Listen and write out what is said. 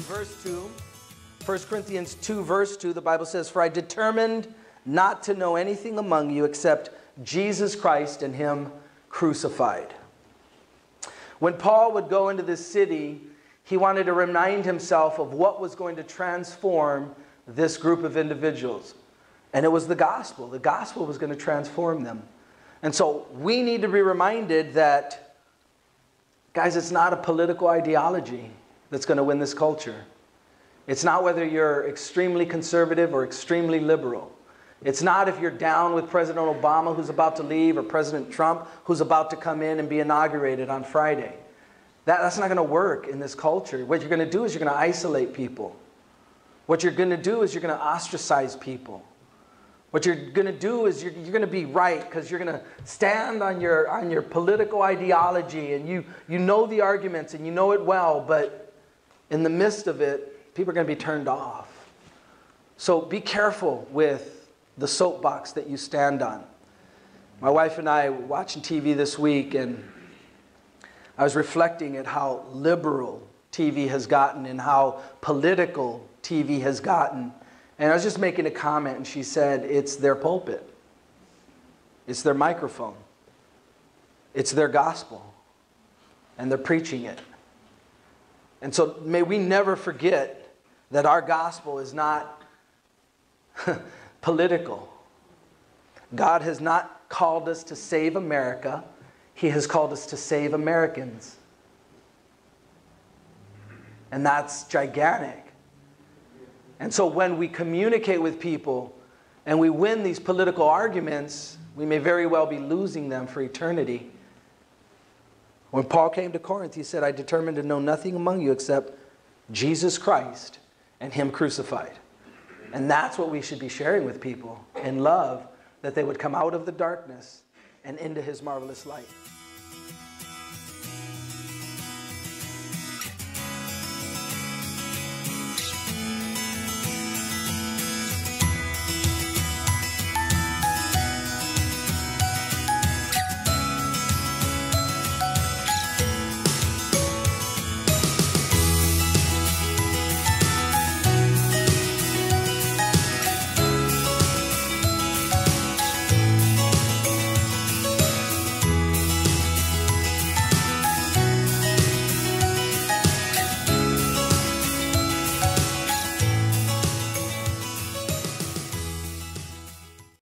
verse 2, 1 Corinthians 2, verse 2, the Bible says, "For I determined not to know anything among you except Jesus Christ and Him crucified." When Paul would go into this city, he wanted to remind himself of what was going to transform this group of individuals. And it was the gospel. The gospel was going to transform them. And so we need to be reminded that, guys, it's not a political ideology that's going to win this culture. It's not whether you're extremely conservative or extremely liberal. It's not if you're down with President Obama who's about to leave or President Trump who's about to come in and be inaugurated on Friday. That's not going to work in this culture. What you're going to do is you're going to isolate people. What you're going to do is you're going to ostracize people. What you're going to do is you're going to be right because you're going to stand on your political ideology, and you know the arguments and you know it well, but in the midst of it, people are going to be turned off. So be careful with the soapbox that you stand on. My wife and I were watching TV this week, and I was reflecting at how liberal TV has gotten and how political TV has gotten. And I was just making a comment, and she said, it's their pulpit. It's their microphone. It's their gospel. And they're preaching it. And so may we never forget that our gospel is not political. God has not called us to save America. He has called us to save Americans. And that's gigantic. And so when we communicate with people and we win these political arguments, we may very well be losing them for eternity. When Paul came to Corinth, he said, "I determined to know nothing among you except Jesus Christ and Him crucified." And that's what we should be sharing with people in love, that they would come out of the darkness and into His marvelous light.